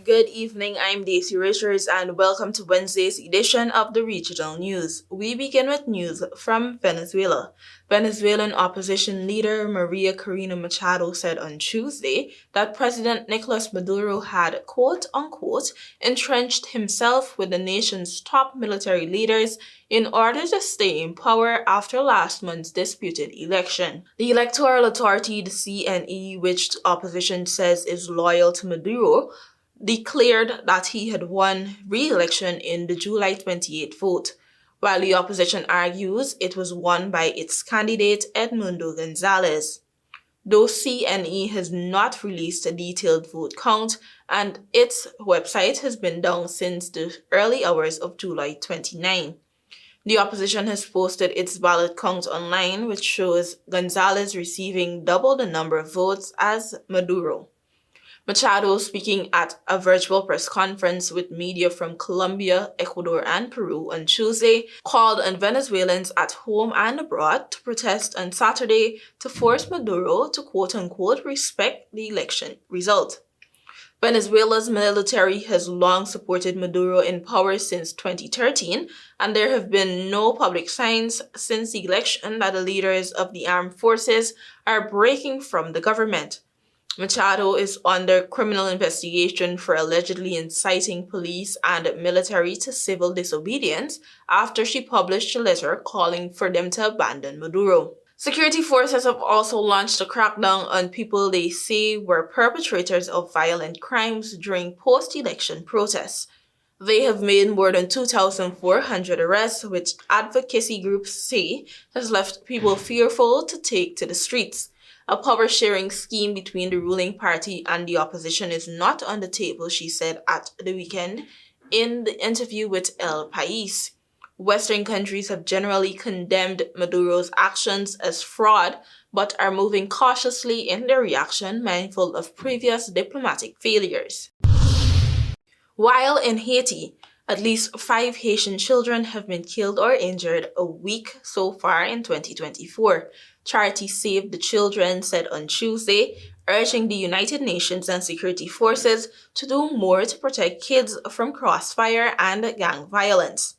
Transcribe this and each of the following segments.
Good evening, I'm DACIA Richards and welcome to Wednesday's edition of the Regional News. We begin with news from Venezuela. Venezuelan opposition leader Maria Corina Machado said on Tuesday that President Nicolas Maduro had, quote-unquote, entrenched himself with the nation's top military leaders in order to stay in power after last month's disputed election. The electoral authority, the CNE, which the opposition says is loyal to Maduro, declared that he had won re-election in the July 28 vote, while the opposition argues it was won by its candidate Edmundo Gonzalez. Though CNE has not released a detailed vote count and its website has been down since the early hours of July 29. The opposition has posted its ballot count online, which shows Gonzalez receiving double the number of votes as Maduro. Machado, speaking at a virtual press conference with media from Colombia, Ecuador, and Peru on Tuesday, called on Venezuelans at home and abroad to protest on Saturday to force Maduro to quote-unquote respect the election result. Venezuela's military has long supported Maduro in power since 2013, and there have been no public signs since the election that the leaders of the armed forces are breaking from the government. Machado is under criminal investigation for allegedly inciting police and military to civil disobedience after she published a letter calling for them to abandon Maduro. Security forces have also launched a crackdown on people they say were perpetrators of violent crimes during post-election protests. They have made more than 2,400 arrests, which advocacy groups say has left people fearful to take to the streets. A power-sharing scheme between the ruling party and the opposition is not on the table, she said at the weekend in the interview with El País. Western countries have generally condemned Maduro's actions as fraud, but are moving cautiously in their reaction, mindful of previous diplomatic failures. While in Haiti, at least 5 Haitian children have been killed or injured a week so far in 2024. Charity Save the Children said on Tuesday, urging the United Nations and security forces to do more to protect kids from crossfire and gang violence.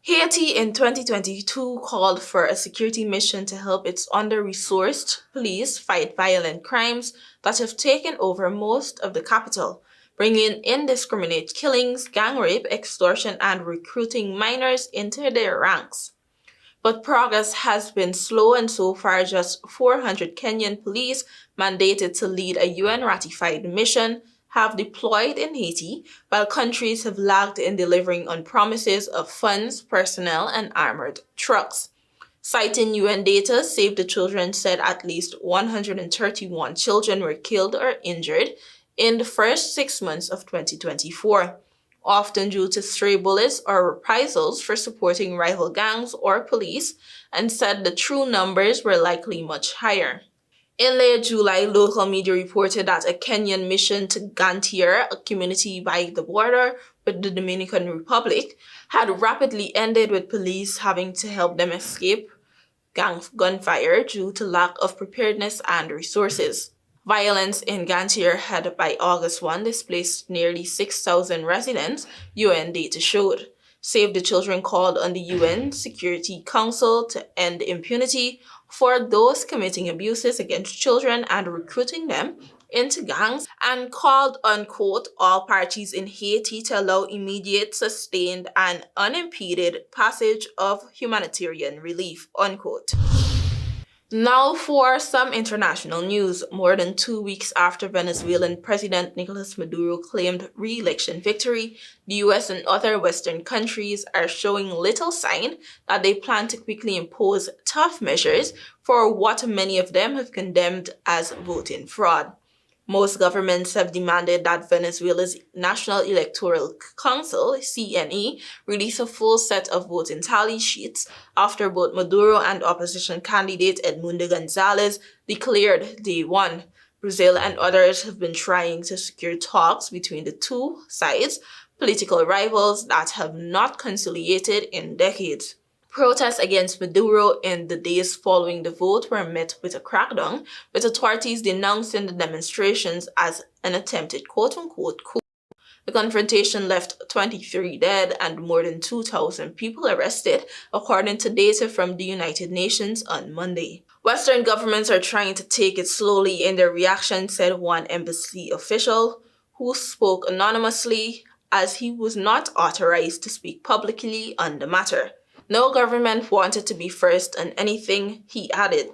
Haiti in 2022 called for a security mission to help its under-resourced police fight violent crimes that have taken over most of the capital, bringing indiscriminate killings, gang rape, extortion, and recruiting minors into their ranks. But progress has been slow, and so far just 400 Kenyan police mandated to lead a UN-ratified mission have deployed in Haiti, while countries have lagged in delivering on promises of funds, personnel, and armored trucks. Citing UN data, Save the Children said at least 131 children were killed or injured in the first 6 months of 2024. Often due to stray bullets or reprisals for supporting rival gangs or police, and said the true numbers were likely much higher. In late July, local media reported that a Kenyan mission to Gantier, a community by the border with the Dominican Republic, had rapidly ended, with police having to help them escape gang gunfire due to lack of preparedness and resources. Violence in Gantier had by August 1 displaced nearly 6,000 residents, UN data showed. Save the Children called on the UN Security Council to end impunity for those committing abuses against children and recruiting them into gangs, and called on, quote, all parties in Haiti to allow immediate, sustained, and unimpeded passage of humanitarian relief, unquote. Now for some international news. More than 2 weeks after Venezuelan President Nicolas Maduro claimed re-election victory, the US and other Western countries are showing little sign that they plan to quickly impose tough measures for what many of them have condemned as voting fraud. Most governments have demanded that Venezuela's National Electoral Council, CNE, release a full set of voting tally sheets after both Maduro and opposition candidate Edmundo Gonzalez declared they won. Brazil and others have been trying to secure talks between the two sides, political rivals that have not conciliated in decades. Protests against Maduro in the days following the vote were met with a crackdown, with authorities denouncing the demonstrations as an attempted quote-unquote coup. The confrontation left 23 dead and more than 2,000 people arrested, according to data from the United Nations on Monday. Western governments are trying to take it slowly in their reaction, said one embassy official, who spoke anonymously as he was not authorized to speak publicly on the matter. No government wanted to be first on anything, he added.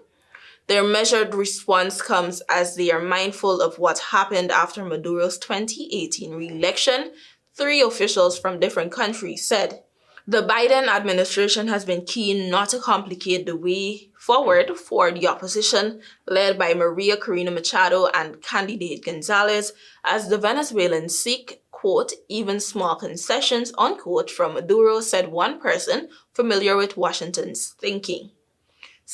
Their measured response comes as they are mindful of what happened after Maduro's 2018 re-election, three officials from different countries said. The Biden administration has been keen not to complicate the way forward for the opposition, led by Maria Corina Machado and candidate Gonzalez, as the Venezuelans seek, quote, even small concessions, unquote, from Maduro, said one person familiar with Washington's thinking.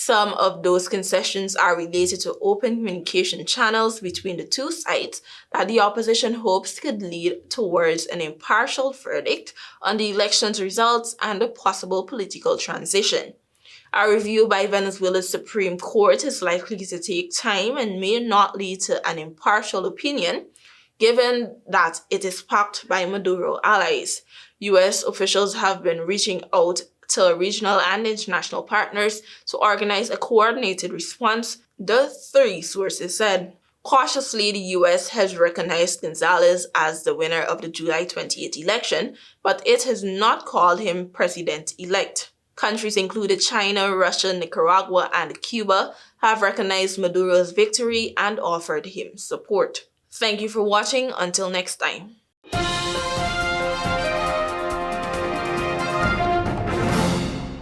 Some of those concessions are related to open communication channels between the two sides that the opposition hopes could lead towards an impartial verdict on the election's results and a possible political transition. A review by Venezuela's Supreme Court is likely to take time and may not lead to an impartial opinion, given that it is backed by Maduro allies. U.S. officials have been reaching out to regional and international partners to organize a coordinated response, the three sources said. Cautiously, the U.S. has recognized Gonzalez as the winner of the July 28 election, but it has not called him president-elect. Countries including China, Russia, Nicaragua, and Cuba have recognized Maduro's victory and offered him support. Thank you for watching. Until next time.